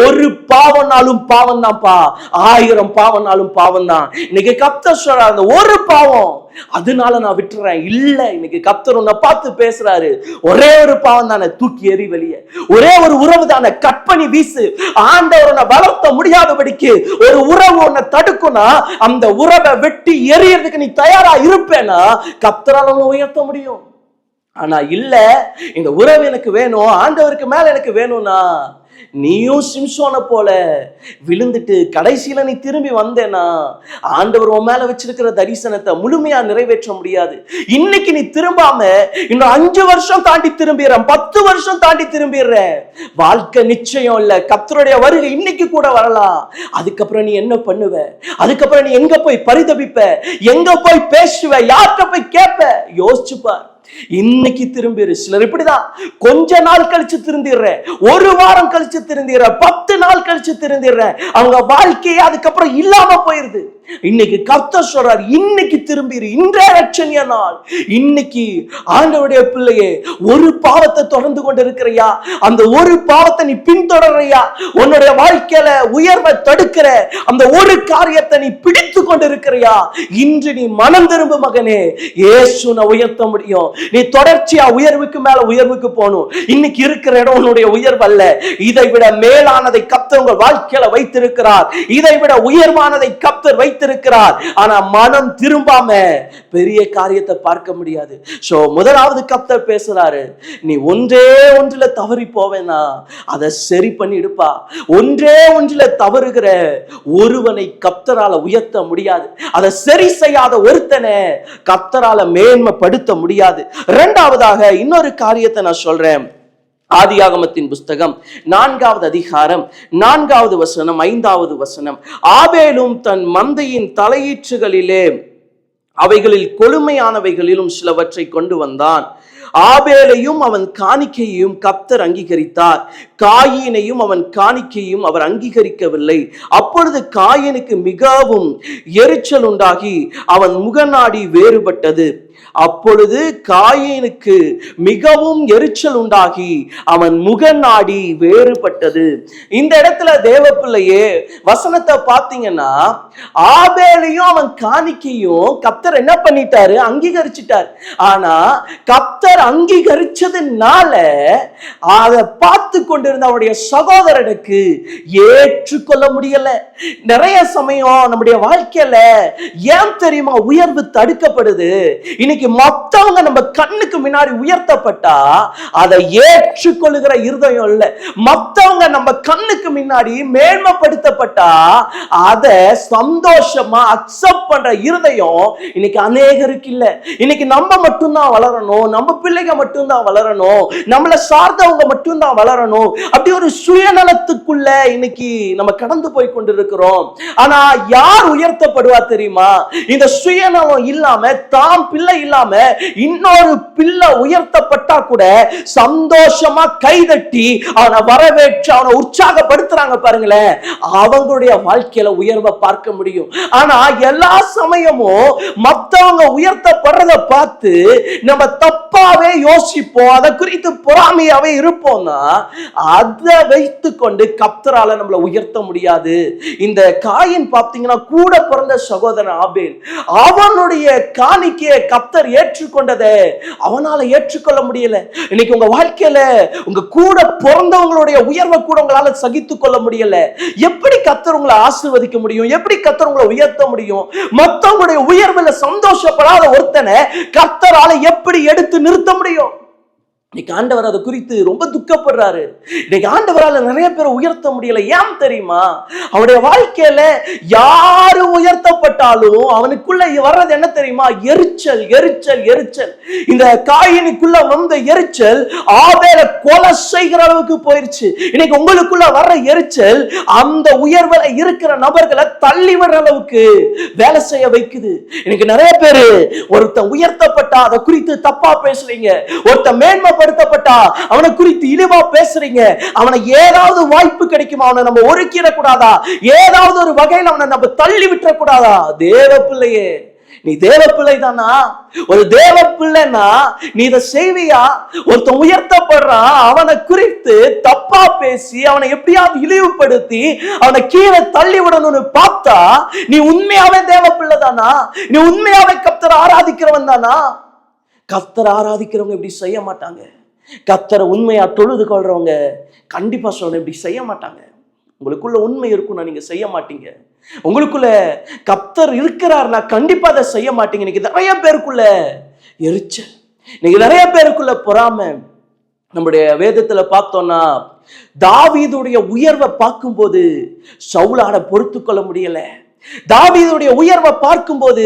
ஒரு பாவம்னாலும் பாவம் தான்ப்பா, 1000 பாவம்னாலும் பாவம் தான். இன்னைக்கு கர்த்தர் சொல்றாரு, அந்த ஒரு பாவம் அதனால நான் விட்டுறேன் இல்ல. இன்னைக்கு கர்த்தர் உன்னை பார்த்து பேசுறாரு, ஒரே ஒரு பாவம் தானே, தூக்கி எறி வெளியே. ஒரே ஒரு உறவு தானே, கட் பண்ணி வீசு. ஆண்டவர் உன்னை வளர்த்த முடியாதபடிக்கு ஒரு உறவு உன்னை தடுக்கும்னா, அந்த உறவை வெட்டி எறியறதுக்கு நீ தயாரா இருப்பேனா கர்த்தரால உன்னை உயர்த்த முடியும். ஆனா இல்ல, இந்த உறவு எனக்கு வேணும், ஆண்டவருக்கு மேல எனக்கு வேணும்னா நீயும் சிம்சோனை போல விழுந்துட்டு கடைசியில நீ திரும்பி வந்தேனா ஆண்டவர் உன் மேல வச்சிருக்கிற தரிசனத்தை முழுமையா நிறைவேற்ற முடியாது. இன்னைக்கு நீ திரும்பாம இன்னும் 5 வருஷம் தாண்டி திரும்பிடுற, 10 வருஷம் தாண்டி திரும்பிடுற, வாழ்க்கை நிச்சயம் இல்ல. கர்த்தருடைய வருகை இன்னைக்கு கூட வரலாம். அதுக்கப்புறம் நீ என்ன பண்ணுவ? அதுக்கப்புறம் நீ எங்க போய் பரிதபிப்ப? எங்க போய் பேசுவ? யார்கிட்ட போய் கேட்ப? யோசிச்சு பார். இன்னைக்கு திரும்பிடு. சிலர் இப்படிதான், கொஞ்ச நாள் கழிச்சு திருந்திடுற, ஒரு வாரம் கழிச்சு திருந்திடுற, 10 நாள் கழிச்சு திருந்திடுற, அவங்க வாழ்க்கையே அதுக்கப்புறம் இல்லாம போயிருது. இன்னைக்கு கர்த்தர் சொல்றார், இன்னைக்கு திரும்பிடு, இன்றைய ரட்சணிய நாள். இன்னைக்கு ஆண்டவருடைய பிள்ளையே, ஒரு பாவத்தை தொடர்ந்து கொண்டு இருக்கிறையா? அந்த ஒரு பாவத்தை நீ பின்தொடர்றியா? உன்னுடைய வாழ்க்கையில உயர்வை தடுக்கிற அந்த ஒரு காரியத்தை நீ பிடித்து கொண்டு இருக்கிறையா? இன்று நீ மனம் திரும்ப மகனே, இயேசுவை உயர்த்த முடியும். நீ தொடர்ச்சியா உயர்வுக்கு மேல உயர்வுக்கு போகணும். இன்னைக்கு இருக்கிற இடம் உன்னுடைய உயர்வு அல்ல. இதை விட மேலானதை கர்த்தர் உங்கள் வாழ்க்கையில வைத்திருக்கிறார். இதை விட உயர்வானதை கர்த்தர் வைத்திருக்கிறார். ஆனா மனம் திரும்பாம பெரிய காரியத்தை பார்க்க முடியாது. சோ முதலாவது கர்த்தர் பேசுறாரு, நீ ஒன்றே ஒன்றுல தவறி போவேனா அதை சரி பண்ணிடுப்பா. ஒன்றே ஒன்றுல தவறுகிற ஒருவனை கர்த்தரால உயர்த்த முடியாது. அதை சரி செய்யாத ஒருத்தனை கர்த்தரால மேன்மைப்படுத்த முடியாது. இரண்டாவதாக இன்னொரு காரியத்தை நான் சொல்றேன். ஆதியாகமத்தின் புஸ்தகம் 4வது அதிகாரம் 4வது வசனம் 5வது வசனம், ஆபேலும் தன் மந்தையின் தலையீற்றுகளிலே அவைகளில் கொழுமையானவைகளிலும் சிலவற்றை கொண்டு வந்தான். ஆபேலையும் அவன் காணிக்கையையும் கர்த்தர் அங்கீகரித்தார், காயினையும் அவன் காணிக்கையும் அவர் அங்கீகரிக்கவில்லை. அப்பொழுது காயினுக்கு மிகவும் எரிச்சல் உண்டாகி அவன் முகநாடி வேறுபட்டது. அப்பொழுது காயினுக்கு மிகவும் எரிச்சல் உண்டாகி அவன் முகநாடி வேறுபட்டது. இந்த இடத்துல தேவ பிள்ளையே வசனத்தை பார்த்தீங்கன்னா, ஆபேலையும் அவன் காணிக்கையும் கர்த்தர் என்ன பண்ணிட்டாரு? அங்கீகரிச்சிட்டார். ஆனா கர்த்தர் அங்கீகரிச்சதுனால அதை பார்த்து கொண்டிருந்த அவருடைய சகோதரனுக்கு ஏற்றுக்கொள்ள முடியல. நிறைய சமயம் நம்முடைய வாழ்க்கையில ஏன் தெரியுமா உயர்வு தடுக்கப்படுது? இன்னைக்கு மத்தவங்க நம்ம கண்ணுக்கு முன்னாடி உயர்த்தப்பட்டா அதை ஏற்றுக்கொள்ளுகிற இருதயம் இல்ல. மத்தவங்க நம்ம கண்ணுக்கு முன்னாடி மேன்மைப்படுத்தப்பட்டா அதை சந்தோஷமா அக்செப்ட் பண்ற இருதயம் இன்னைக்கு அநேகருக்கு இல்ல. இன்னைக்கு நம்ம மட்டும்தான் வளரணும், நம்ம பிள்ளைங்க மட்டும்தான் வளரணும், நம்மளை சார்ந்தவங்க மட்டும்தான் வளரணும், அப்படி ஒரு சுயநலத்துக்குள்ள இன்னைக்கு நம்ம கடந்து போய் கொண்டிருக்கிறோம். ஆனா யார் உயர்த்தப்படுவா தெரியுமா? இந்த சுயநலம் இல்லாம, தாம் பிள்ளை இல்லாம இன்னொரு பிள்ளை உயர்த்தப்பட்டா கூட சந்தோஷமா கைதட்டி அவனை வரவேற்று அவனை உற்சாகப்படுத்துறாங்க பாருங்களேன், அவங்களுடைய வாழ்க்கையில உயர்வை பார்க்க முடியும். ஆனா எல்லா சமயமும் மத்தவங்க உயர்த்தப்படுறத பார்த்து நம்ம தப்பாவே யோசிப்போம், அதை குறித்து பொறாமையாவே இருப்போம்னா அதை வைத்து கொண்டு கர்த்தரால நம்மளை உயர்த்த முடியாது. இந்த காயின் பார்த்தீங்கன்னா கூட பிறந்த சகோதரன் ஆபேல், அவனுடைய காணிக்கையை கர்த்தர் ஏற்றுக்கொண்டதை அவனால ஏற்றுக்கொள்ள முடியல. இன்னைக்கு உங்க வாழ்க்கையில உங்க கூட பிறந்தவங்களுடைய உயர்வை கூட உங்களால சகித்துக் கொள்ள முடியல. எப்படி கர்த்தர் உங்களை ஆசீர்வதிக்க முடியும்? எப்படி கர்த்தர் உங்களை உயர்த்த முடியும்? மத்தவங்களுடைய உயர்வுல சந்தோஷப்படாத ஒருத்தனை கர்த்தரால எப்படி எடுத்து நிறுத்த முடியும்? இன்னைக்கு ஆண்டவர் அதை குறித்து ரொம்ப துக்கப்படுறாரு. இன்னைக்கு ஆண்டவரால் நிறைய பேரை உயர்த்த முடியல. ஏன் தெரியுமா? அவனுடைய வாழ்க்கையில யாரு உயர்த்தப்பட்டாலும் அவனுக்குள்ள வர்றது என்ன தெரியுமா? எரிச்சல், எரிச்சல், எரிச்சல். இந்த காயினுக்குள்ள வந்த எரிச்சல் ஆபேலை கொலை செய்கிற அளவுக்கு போயிருச்சு. இன்னைக்கு உங்களுக்குள்ள வர்ற எரிச்சல் அந்த உயர்வுல இருக்கிற நபர்களை தள்ளி விடுற அளவுக்கு வேலை செய்ய வைக்குது. இன்னைக்கு நிறைய பேரு ஒருத்தன் உயர்த்தப்பட்டா அதை குறித்து தப்பா பேசுறீங்க. ஒருத்தன் மேன்மைப்படுத்தப்பட்டா அவனை குறித்து இழிவா பேசுறீங்க. அவனை ஏதாவது வாய்ப்பு கிடைக்குமா அவனை நம்ம ஒருக்கிட கூடாதா? ஏதாவது ஒரு வகையில் அவனை நம்ம தள்ளி விட்டுற கூடாதா? தேவ பிள்ளையே, நீ தேவ பிள்ளை தானா? ஒரு தேவ பிள்ளைனா நீ இதை செய்வியா? ஒருத்தன் உயர்த்தப்படுறான், அவனை குறித்து தப்பா பேசி அவனை எப்படியாவது இழிவுபடுத்தி அவனை கீழே தள்ளி விடணும்னு பார்த்தா நீ உண்மையாவே தேவ பிள்ளை தானா? நீ உண்மையாவே கர்த்தரை ஆராதிக்கிறவன் தானா? கர்த்தரை ஆராதிக்கிறவங்க இப்படி செய்ய மாட்டாங்க. கர்த்தரை உண்மையா தொழுது கொள்றவங்க கண்டிப்பா சொல்றேன், இப்படி செய்ய மாட்டாங்க. உங்களுக்குள்ள உண்மை இருக்கும்னா நீங்க செய்ய மாட்டீங்க. உங்களுக்குள்ள கர்த்தர் இருக்கிறார்னா கண்டிப்பா அதை செய்ய மாட்டீங்க. இன்னைக்கு நிறைய பேருக்குள்ள எரிச்சல், இன்னைக்கு நிறைய பேருக்குள்ள பொறாமை. நம்முடைய வேதத்துல பார்த்தோம்னா தாவீதுடைய உயர்வை பார்க்கும்போது சவுலால பொறுத்து கொள்ள முடியல. தாவீதுடைய உயர்வை பார்க்கும்போது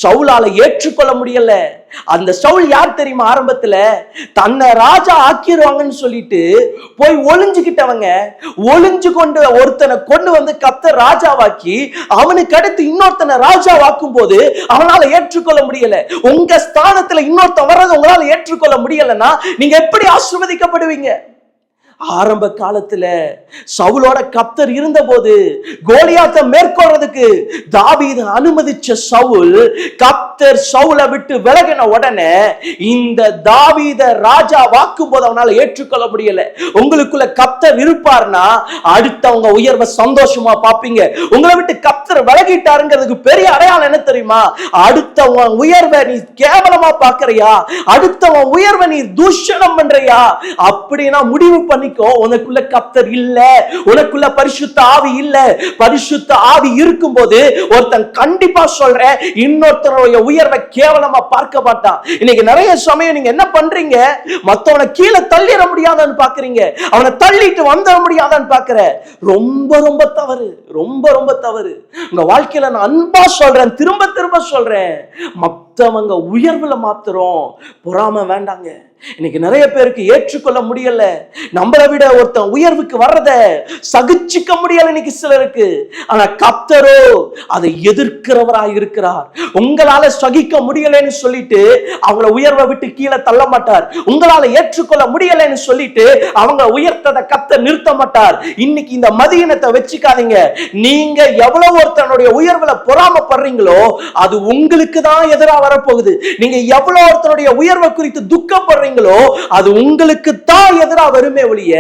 சவுலால ஏற்றுக்கொள்ள முடியல. அந்த சவுல் யார் தெரியுமா? ஆரம்பத்துல தன்னை ராஜா ஆக்கிடுவாங்கன்னு சொல்லிட்டு போய் ஒளிஞ்சுக்கிட்டவங்க, ஒளிஞ்சு கொண்டு ஒருத்தனை கொண்டு வந்து கர்த்தர் ராஜாவாக்கி அவனுக்கு அடுத்து இன்னொருத்தனை ராஜாவாக்கும் போது அவனால ஏற்றுக்கொள்ள முடியல. உங்க ஸ்தானத்துல இன்னொருத்தன் வர்றது உங்களால ஏற்றுக்கொள்ள முடியலன்னா நீங்க எப்படி ஆசீர்வதிக்கப்படுவீங்க? ஆரம்ப காலத்துல சவுலோட கர்த்தர் இருந்த போது கோலியாத்தை மேற்கொள்றதுக்கு தாவீது அனுமதிச்ச சவுல் கர்த்தர் சவுலை விட்டு விலகின உடனே இந்த தாவீத ராஜா வாக்கும் போது அவனால ஏற்றுக்கொள்ள முடியல. உங்களுக்குள்ள கர்த்தர் இருப்பார்னா அடுத்தவங்க உயர்வை சந்தோஷமா பார்ப்பீங்க. உங்களை விட்டு கர்த்தர் விலகிட்டாருங்கிறதுக்கு பெரிய அடையாளம் என்ன தெரியுமா? அடுத்தவங்க உயர்வை நீ கேவலமா பார்க்கறியா? அடுத்தவன் உயர்வை நீ தூஷணம் பண்றியா? அப்படின்னா முடிவு பண்ணி உனக்குள்ள கர்த்தர் இல்ல, உனக்குள்ள பரிசுத்த ஆவி இல்ல. பரிசுத்த ஆவி இருக்கும்போது ஒருத்தன் கண்டிப்பா சொல்ற இன்னொருத்தருடைய உயர்வை கேவலமா பார்க்க மாட்டான். இன்னைக்கு நிறைய சமயம் நீங்க என்ன பண்றீங்க? மத்தவனை கீழே தள்ளிட முடியாதான்னு பாக்குறீங்க, அவனை தள்ளிட்டு வந்துட முடியாதான்னு பாக்குற. ரொம்ப ரொம்ப தவறு, ரொம்ப ரொம்ப தவறு. உங்க வாழ்க்கையில நான் அன்பா சொல்றேன், திரும்ப திரும்ப சொல்றேன், மத்தவங்க உயர்வுல மாத்திரம் பொறாம வேண்டாங்க. இன்னைக்கு நிறைய பேருக்கு ஏற்றுக்கொள்ள முடியல. நம்மளை விட ஒருத்தன் உயர்வுக்கு வர்றத சகிச்சுக்க முடியல இன்னைக்கு சிலருக்கு. ஆனா கர்த்தரோ அதை எதிர்க்கிறவராய் இருக்கிறார். உங்களால சகிக்க முடியலன்னு சொல்லிட்டு அவங்கள உயர்வை விட்டு கீழே தள்ள மாட்டார். உங்களால ஏற்றுக்கொள்ள முடியலன்னு சொல்லிட்டு அவங்க உயர்த்ததை கர்த்தர் நிறுத்த மாட்டார். இன்னைக்கு இந்த மதியினத்தை வச்சுக்காதீங்க. நீங்க எவ்வளவு ஒருத்தனுடைய உயர்வுல பொறாமப்படுறீங்களோ அது உங்களுக்கு தான் எதிராக வரப்போகுது. நீங்க எவ்வளவு ஒருத்தனுடைய உயர்வை குறித்து துக்கப்படுறீங்க அது உங்களுக்கு தான் எதிராக வருமே ஒழிய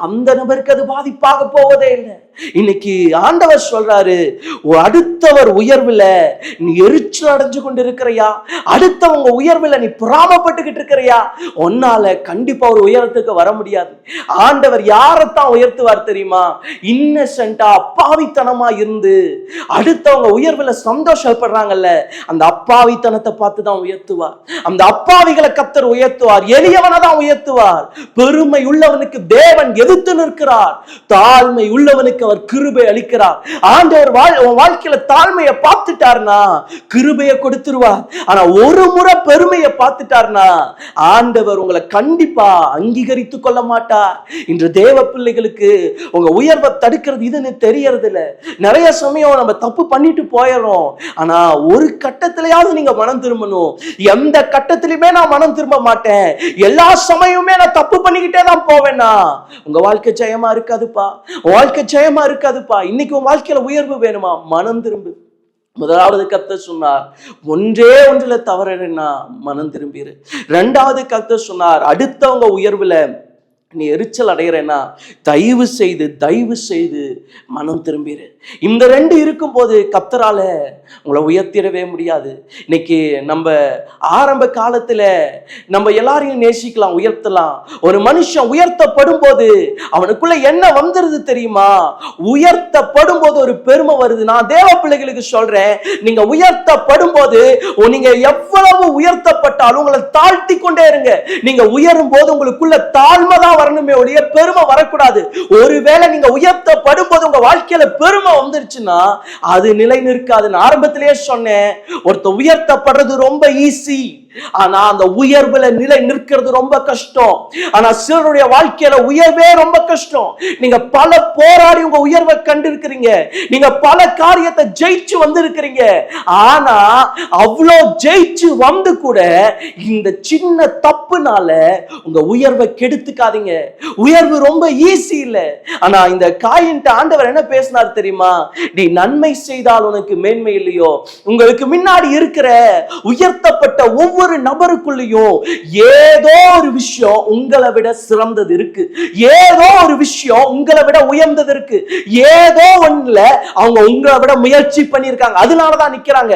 அந்த நபருக்கு அது பாதிப்பாக போவதே இல்லை. இன்னைக்கு ஆண்டவர் சொல்றாரு, அடுத்தவர் உயர்வுல நீ எரிச்சல் அடைஞ்சு கொண்டு இருக்கிறையா? அடுத்தவங்க உயர்வுல நீ பொறாமப்பட்டுக்கிட்டு இருக்கிறையா? உன்னால கண்டிப்பா ஒரு உயரத்துக்கு வர முடியாது. ஆண்டவர் யாரைத்தான் உயர்த்துவார் தெரியுமா? இன்னசென்ட்டா அப்பாவித்தனமா இருந்து அடுத்தவங்க உயர்வுல சந்தோஷப்படுறாங்கல்ல, அந்த அப்பாவித்தனத்தை பார்த்து தான் உயர்த்துவார். அந்த அப்பாவிகளை கர்த்தர் உயர்த்துவார், எளியவனை தான் உயர்த்துவார். பெருமை உள்ளவனுக்கு தேவன் எதிர்த்து நிற்கிறார், தாழ்மை உள்ளவனுக்கு அவர் கிருபை அளிக்கிறார். ஆண்டவர் வாழ்க்கையில தாழ்மையை பார்த்துட்டார்னா கிருபையை கொடுத்துருவார். ஆனா ஒரு முறை பெருமையை பார்த்துட்டார்னா ஆண்டவர் உங்களை கண்டிப்பா அங்கீகரித்துக் கொள்ள மாட்டார். இன்று தேவ பிள்ளைகளுக்கு உங்க உயர்வை தடுக்கிறது இதுன்னு தெரியறது இல்ல. நிறைய சமயம் நம்ம தப்பு பண்ணிட்டு போயிடும். ஆனா ஒரு கட்டத்திலேயாவது நீங்க மனம் திரும்பணும். எந்த கட்டத்திலுமே நான் மனம் திரும்ப மாட்டேன், எல்லா சமயமுமே நான் தப்பு பண்ணிக்கிட்டே தான் போவேன்னா உங்க வாழ்க்கை ஜெயமா இருக்காதுப்பா. வாழ்க்கை ஜெயமா இருக்காதுப்பா. இன்னைக்கு உன் வாழ்க்கையில உயர்வு வேணுமா? மனம் திரும்பு. முதலாவது கர்த்தர் சொன்னார், ஒன்றே ஒன்றுல தவறுனா மனம் திரும்பிரு. இரண்டாவது கர்த்தர் சொன்னார், அடுத்தவங்க உயர்வுல நீ எரிச்சல் அடைகிறேன்னா தயவு செய்து மனம் திரும்பிடு. இந்த ரெண்டு இருக்கும்போது கர்த்தரால உங்களை உயர்த்திடவே முடியாது. இன்னைக்கு நம்ம ஆரம்ப காலத்துல நம்ம எல்லாரையும் நேசிக்கலாம், உயர்த்தலாம். ஒரு மனுஷன் உயர்த்தப்படும் போது அவனுக்குள்ள என்ன வந்துருது தெரியுமா? உயர்த்தப்படும் போது ஒரு பெருமை வருது. நான் தேவ பிள்ளைகளுக்கு சொல்றேன், நீங்க உயர்த்தப்படும் போது நீங்க எவ்வளவு உயர்த்தப்பட்டாலும் உங்களை தாழ்த்தி கொண்டே இருங்க. நீங்க உயரும் போது உங்களுக்குள்ள தாழ்மை தான் வரணுமே ஒழிய பெருமை வரக்கூடாது. ஒருவேளை நீங்க உயர்த்தப்படும் போது உங்க வாழ்க்கையில பெருமை வந்துருச்சுன்னா அது நிலை நிற்காது. நான் ஆரம்பத்திலேயே சொன்னேன், ஒருத்தர் உயர்த்தப்படுறது ரொம்ப ஈஸி, ஆனா அந்த உயர்வுல நிலை நிற்கிறது ரொம்ப கஷ்டம். ஆனா சிலருடைய வாழ்க்கையில உயர்வே ரொம்ப கஷ்டம். நீங்க பல போராடி உங்க உயர்வை கண்டிருக்கிறீங்க, நீங்க பல காரியத்தை ஜெயிச்சு வந்திருக்கிறீங்க. ஆனா அவ்வளோ ஜெயிச்சு வந்து கூட இந்த சின்ன தப்புனால உங்க உயர்வை கெடுத்துக்காதீங்க. உயர்வு ரொம்ப ஈஸி இல்ல. ஆனா இந்த காயின் ஆண்டவர் என்ன பேசினார் தெரியுமா? நீ நன்மை செய்தால் உனக்கு மேன்மை இல்லையோ? உங்களுக்கு முன்னாடி இருக்கிற உயர்த்தப்பட்ட ஒவ்வொரு நபருக்குள்ளேயும் ஏதோ ஒரு விஷயம் உங்களை விட சிறந்தது இருக்கு, ஏதோ ஒரு விஷயம் உங்களை விட உயர்ந்தது இருக்கு, ஏதோ ஒண்ணுல அவங்க உங்களை விட முயற்சி பண்ணிருக்காங்க, அதனாலதான் நிக்கிறாங்க.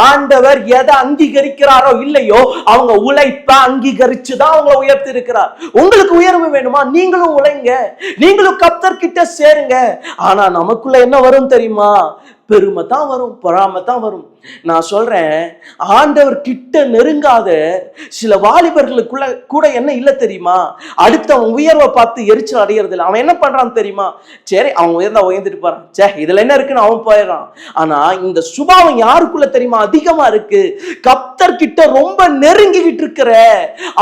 ஆண்டவர் எதை அங்கீகரிக்கிறாரோ இல்லையோ அவங்க உழைப்ப அங்கீகரிச்சுதான் அவங்களை உயர்த்தி இருக்கிறார். உங்களுக்கு உயர்வு வேணுமா? நீங்களும் உழைங்க, நீங்களும் கர்த்தர்கிட்ட சேருங்க. ஆனா நமக்குள்ள என்ன வரும் தெரியுமா? பெருமை தான் வரும், பொறாமை தான் வரும். நான் சொல்றேன், ஆண்டவர் கிட்ட நெருங்காத சில வாலிபர்களுக்குள்ள கூட என்ன இல்லை தெரியுமா? அடுத்தவன் உயர்வை பார்த்து எரிச்சல் அடையிறது இல்லை. அவன் என்ன பண்றான் தெரியுமா? சரி, அவன் உயர்ந்தா உயர்ந்துட்டு போறான், சே இதுல என்ன இருக்குன்னு அவன் போயிடறான். ஆனா இந்த சுபாவம் யாருக்குள்ள தெரியுமா அதிகமா இருக்கு? கர்த்தர் கிட்ட ரொம்ப நெருங்கிக்கிட்டு இருக்கிற,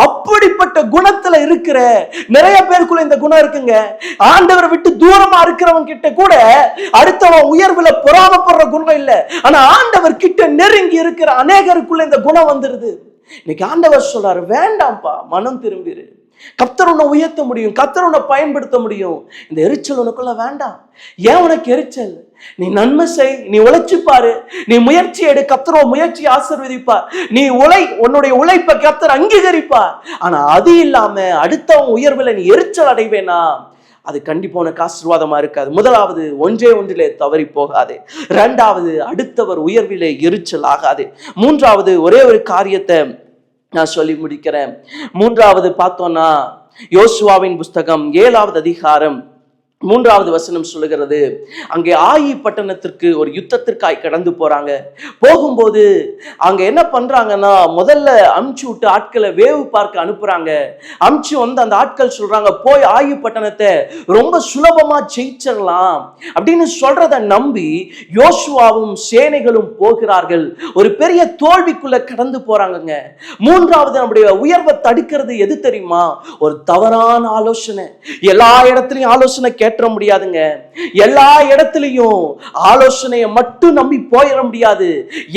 அப்படிப்பட்ட குணத்துல இருக்கிற நிறைய பேருக்குள்ள இந்த குணம் இருக்குங்க. ஆண்டவரை விட்டு தூரமா இருக்கிறவன் கிட்ட கூட அடுத்தவன் உயர்வுல பொறாமப்படுற குணம் இல்ல. ஆனா ஆண்டவர் கிட்ட நெருங்கி இருக்கிற அநேகருக்குள்ள இந்த குணம் வந்துருது. இன்னைக்கு ஆண்டவர் சொல்றாரு, வேண்டாம்ப்பா, மனம் திரும்பிரு. கர்த்தர் உன்னை உயர்த்த முடியும், கர்த்தர் உன்னை பயன்படுத்த முடியும். இந்த எரிச்சல் உனக்குள்ள வேண்டாம். ஏன் உனக்கு எரிச்சல்? நீ நன்மை செய், நீ உழைச்சு பாரு, நீ முயற்சி எடு, கர்த்தர் முயற்சி ஆசீர்வதிப்பார். நீ உன்னுடைய உழைப்பை கர்த்தர் அங்கீகரிப்பார். ஆனா அது இல்லாம அடுத்தவன் உயர்வுல நீ எரிச்சல் அடைவேனா, அது கண்டிப்பா உனக்கு ஆசீர்வாதமா இருக்காது. முதலாவது, ஒன்றிலே தவறி போகாதே. இரண்டாவது, அடுத்தவர் உயர்விலே எரிச்சல் ஆகாதே. மூன்றாவது, ஒரே ஒரு காரியத்தை நான் சொல்லி முடிக்கிறேன். மூன்றாவது பார்த்தோம்னா, யோசுவாவின் புஸ்தகம் 7வது அதிகாரம் 3வது வசனம் சொல்லுகிறது, அங்கே ஆயி பட்டணத்திற்கு ஒரு யுத்தத்திற்காய் கடந்து போறாங்க. போகும்போது அங்க என்ன பண்றாங்கன்னா, முதல்ல அமுச்சு விட்டு ஆட்களை வேவு பார்க்க அனுப்புறாங்க. அமுச்சு வந்து அந்த ஆட்கள் சொல்றாங்க, போய் ஆயி பட்டணத்தை ரொம்ப சுலபமா ஜெயிச்சிடலாம் அப்படின்னு சொல்றத நம்பி யோசுவாவும் சேனைகளும் போகிறார்கள். ஒரு பெரிய தோல்விக்குள்ள கடந்து போறாங்க. மூன்றாவது, நம்முடைய உயர்வை தடுக்கிறது எது தெரியுமா? ஒரு தவறான ஆலோசனை. எல்லா இடத்துலயும் ஆலோசனை கேட்ட முடியாதுங்க. எல்லா இடத்திலையும் ஆலோசனையை மட்டும் நம்பி போயிட முடியாது.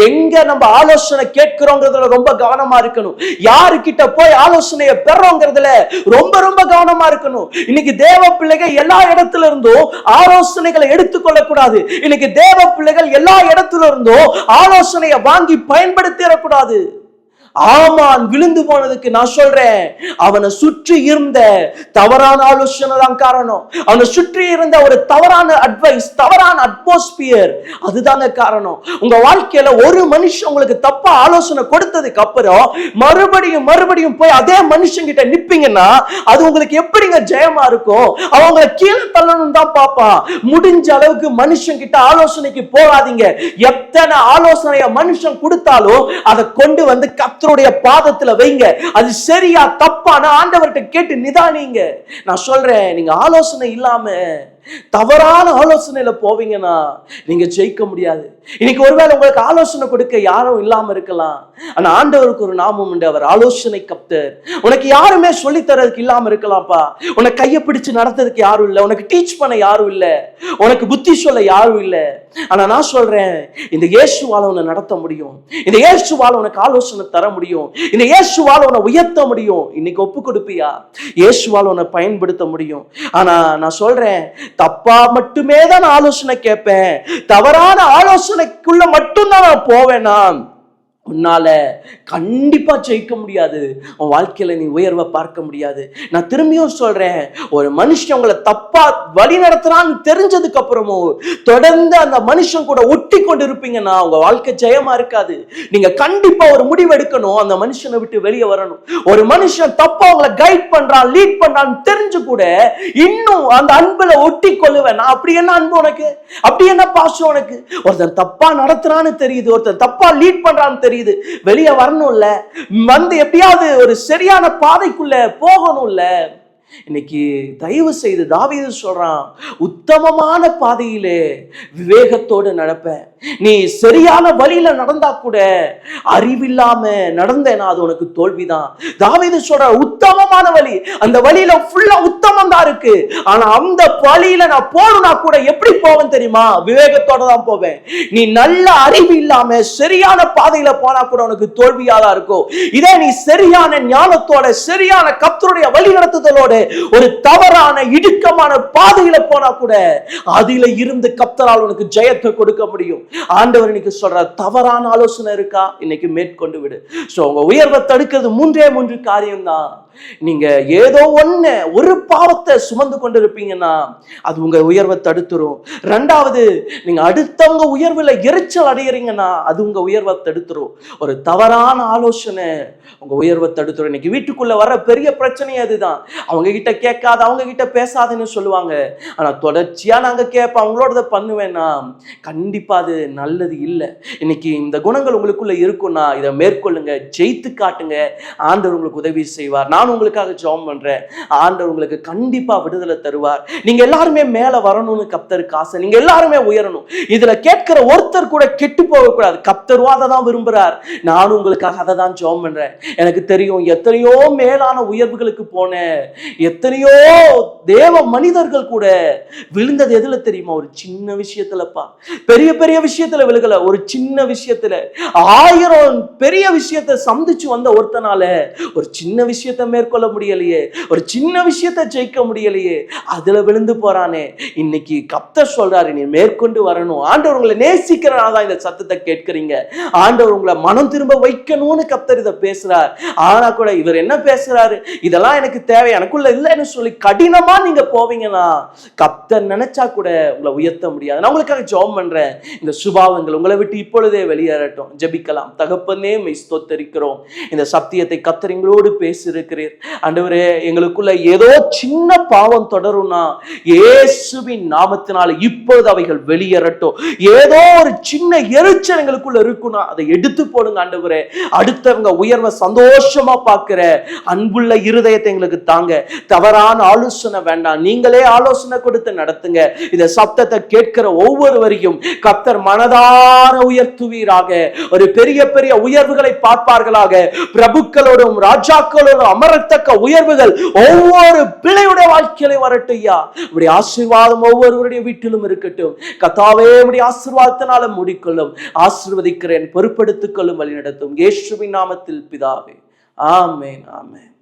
எங்க நம்ம ஆலோசனை கேட்கிறோங்கிறதுல ரொம்ப கவனமா இருக்கணும். யாருக்கிட்ட போய் ஆலோசனையை பெறோங்கிறதுல ரொம்ப ரொம்ப கவனமா இருக்கணும். இன்னைக்கு தேவ பிள்ளைகள் எல்லா இடத்துல இருந்தும் ஆலோசனைகளை எடுத்துக்கொள்ள கூடாது. இன்னைக்கு தேவ பிள்ளைகள் எல்லா இடத்துல இருந்தும் ஆலோசனையை வாங்கி பயன்படுத்திடக்கூடாது. ஆமான் விழுந்து போனதுக்கு நான் சொல்றேன், அவனை சுற்றி இருந்த தவறான ஆலோசனை தான் காரணம். அவனை சுற்றி இருந்த ஒரு தவறான அட்வைஸ், தவறான அட்மாஸ்பியர், அதுதாங்க காரணம். உங்க வாழ்க்கையில ஒரு மனுஷன் உங்களுக்கு தப்பா ஆலோசனை கொடுத்ததுக்கு அப்புறம் மறுபடியும் மறுபடியும் போய் அதே மனுஷன் கிட்ட நிப்பீங்கன்னா அது உங்களுக்கு எப்படிங்க ஜெயமா இருக்கும்? அவங்களை கீழே தள்ளணும் தான் பாப்பான். முடிஞ்ச அளவுக்கு மனுஷன் கிட்ட ஆலோசனைக்கு போகாதீங்க. எத்தனை ஆலோசனைய மனுஷன் கொடுத்தாலும் அதை கொண்டு வந்து கர்த்தருடைய பாதத்துல வைங்க. அது சரியா தப்பான ஆண்டவர்கிட்ட கேட்டு நிதானிங்க. நான் சொல்றேன், நீங்க ஆலோசனை இல்லாம தவறான ஆலோசனையில போவீங்கன்னா நீங்க ஜெயிக்க முடியாது. இன்னைக்கு ஒருவேளை உங்களுக்கு ஆலோசனை கொடுக்க யாரும் இல்லாம இருக்கலாம். ஆனா ஆண்டவருக்கு ஒரு நாமம் உண்டு, அவர் ஆலோசனை கர்த்தர். உனக்கு யாருமே சொல்லி தரதுக்கு இல்லாம இருக்கலாம்ப்பா. உனக்கு கையை பிடிச்சு நடத்துறதுக்கு யாரும் இல்லை, உனக்கு டீச் பண்ண யாரும் இல்லை, உனக்கு புத்தி சொல்ல யாரும் இல்லை. ஆனா நான் சொல்றேன், இந்த இயேசுவால உன்னை நடத்த முடியும், இந்த இயேசுவால உனக்கு ஆலோசனை தர முடியும், இந்த இயேசுவால உன்னை உயர்த்த முடியும். இன்னைக்கு ஒப்பு கொடுப்பியா? இயேசுவால உன்னை பயன்படுத்த முடியும். ஆனா நான் சொல்றேன், தப்பா மட்டுமே தான் ஆலோசனை கேட்பேன், தவறான ஆலோசனைக்குள்ள மட்டும்தான் நான் போவேன். உன்னால கண்டிப்பா ஜெயிக்க முடியாது. உன் வாழ்க்கையில நீ உயர்வை பார்க்க முடியாது. நான் திரும்பியும் சொல்றேன், ஒரு மனுஷன் உங்களை தப்பா வழி நடத்துறான்னு தெரிஞ்சதுக்கு அப்புறமும் தொடர்ந்து அந்த மனுஷன் கூட ஒட்டி கொண்டு இருப்பீங்கன்னா உங்க வாழ்க்கை ஜெயமா இருக்காது. நீங்க கண்டிப்பா ஒரு முடிவு எடுக்கணும், அந்த மனுஷனை விட்டு வெளியே வரணும். ஒரு மனுஷன் தப்பா உங்களை கைட் பண்றான், லீட் பண்றான்னு தெரிஞ்சு கூட இன்னும் அந்த அன்புல ஒட்டி கொள்ளுவேன். அப்படி என்ன அன்பு உனக்கு? அப்படி என்ன பாசம் உனக்கு? ஒருத்தன் தப்பா நடத்துறான்னு தெரியுது, ஒருத்தன் தப்பா லீட் பண்றான்னு தெரியுது, வெளியே வரணும்ல, வந்து எப்படியாவது ஒரு சரியான பாதைக்குள்ள போகணும்ல. இன்னைக்கு தயவு செய்து தாவீது சொல்றான், உத்தமமான பாதையிலே விவேகத்தோடு நடப்பேன். நீ சரியான வழியில நடந்தா கூட அறிவில்லாம நடந்தேனா அது உனக்கு தோல்விதான். தாவீது சொல்ற உத்தமமான வழி, அந்த வழியில ஃபுல்லா உத்தமம் தான் இருக்கு. ஆனா அந்த வழியில நான் போனா கூட எப்படி போவேன் தெரியுமா? விவேகத்தோட தான் போவேன். நீ நல்ல அறிவு இல்லாம சரியான பாதையில போனா கூட உனக்கு தோல்வியா தான் இருக்கும். இதே நீ சரியான ஞானத்தோட சரியான கர்த்தருடைய வழி நடத்துதலோட ஒரு தவறான இடுக்கமான பாதையில போனா கூட அதில இருந்து கர்த்தரால் உனக்கு ஜெயத்தை கொடுக்க முடியும். ஆண்டவர் இன்னைக்கு சொல்ற, தவறான ஆலோசனை இருக்கா, இன்னைக்கு மேற்கொண்டு விடு. சோ உங்க உயர்வை தடுக்கிறது 3 காரியம் தான். நீங்க ஏதோ ஒரு பாவத்தை சுமந்து கொண்டு இருப்பீங்கன்னா அது உங்க உயர்வை தடுத்துரும். 2வது, நீங்க அடுத்தவங்க உயர்வுல எரிச்சல் அடைகிறீங்கன்னா அது உங்க உயர்வை தடுத்துரும். ஒரு தவறான ஆலோசனை உங்க உயர்வை தடுத்துரும். இன்னைக்கு வீட்டுக்குள்ள வர பெரிய பிரச்சனை அதுதான். அவங்க கிட்ட கேட்காத, அவங்க கிட்ட பேசாதுன்னு சொல்லுவாங்க. ஆனா தொடர்ச்சியா நாங்க கேட்போம், அவங்களோட பண்ணுவேன்னா கண்டிப்பா அது நல்லது இல்லை. இன்னைக்கு இந்த குணங்கள் உங்களுக்குள்ள இருக்குன்னா இதை மேற்கொள்ளுங்க, ஜெயித்து காட்டுங்க. ஆண்டவர் உங்களுக்கு உதவி செய்வார். நான் உங்களுக்காக ஜெபம் பண்றேன். ஆண்டவர் உங்களுக்கு கண்டிப்பா விடுதலை தருவார். நீங்க எல்லாருமே மேல வரணும்னு கர்த்தருக்கு ஆசை. நீங்க எல்லாருமே உயரணும். இதுல கேட்கிற ஒருத்தர் கூட கெட்டு போக கூடாது. கர்த்தரும் அதை தான் விரும்புறார். நானும் உங்களுக்காக அதை தான் ஜெபம் பண்றேன். எனக்கு தெரியும், எத்தனையோ மேலான உயர்வுகளுக்கு போனேன். எத்தனையோ தேவ மனிதர்கள் கூட விழுந்தது எதுல தெரியுமா? ஒரு சின்ன விஷயத்துலப்பா. பெரிய பெரிய விஷயத்துல விழுகல, ஒரு சின்ன விஷயத்துல. 1000 பெரிய விஷயத்தை சந்திச்சு வந்த ஒருத்தனால ஒரு சின்ன விஷயத்தை மேற்கொள்ள முடியலையே, ஒரு சின்ன விஷயத்தை ஜெயிக்க முடியலையே, அதுல விழுந்து போறானே. இன்னைக்கு கர்த்தர் சொல்றாரு, நீ மேற்கொண்டு வரணும். ஆண்டவர் உங்களை நேசிக்கிறனால தான் இந்த சத்தத்தை கேட்கிறீங்க. ஆண்டவர் உங்களை மனம் திரும்ப வைக்கணும்னு கர்த்தர் இதை பேசுறார். ஆனா கூட இவர் என்ன பேசுறாரு, இதெல்லாம் எனக்கு தேவை, எனக்குள்ள இல்லைன்னு சொல்லி கடினமா நீங்க போவீங்கன்னா கர்த்தர் நினைச்சா கூட உங்களை உயர்த்த முடியாது. நான் உங்களுக்காக ஜெபம் பண்றேன். இந்த சுபாவங்கள் உங்களை விட்டு இப்பொழுதே வெளியேறட்டும். ஜெபிக்கலாம். தகப்பனே, மெய் ஸ்தோத்திரிக்கிறோம். இந்த சத்தியத்தை கர்த்தர் எங்களோடு பேசியிருக்கிறீர். ஆண்டவரே, எங்களுக்குள்ள ஏதோ சின்ன பாவம் தொடரும்னா இயேசுவின் நாமத்தினால இப்பொழுது அவைகள் வெளியேறட்டும். ஏதோ ஒரு சின்ன எரிச்சல் எங்களுக்குள்ள இருக்குன்னா அதை எடுத்து போடுங்க ஆண்டவரே. அடுத்தவங்க உயர்வை சந்தோஷமா பார்க்கிற அன்புள்ள இருதயத்தை எங்களுக்கு தாங்க. தவறான ஆலோசனை வேண்டாம், நீங்களே ஆலோசனை கொடுத்து நடத்துங்க. இந்த சத்தத்தை கேட்கிற ஒவ்வொருவரையும் கர்த்தர் மனதார உயர்த்துவீராக. ஒரு பெரிய பெரிய உயர்வுகளை பார்ப்பார்களாக. பிரபுக்களோடும் ராஜாக்களோடும் அமரத்தக்க உயர்வுகள் ஒவ்வொரு பிள்ளையுடைய வாழ்க்கையில வரட்டையா. இப்படி ஆசீர்வாதம் ஒவ்வொருவருடைய வீட்டிலும் இருக்கட்டும். கர்த்தாவே, இப்படி ஆசீர்வாதத்தினால மூடிக்கொள்ளும். ஆசீர்வதிக்கிறேன், பொறுப்படுத்திக் கொள்ளும், வழி நடத்தும். இயேசுவின் நாமத்தில் பிதாவே, ஆமென், ஆமென்.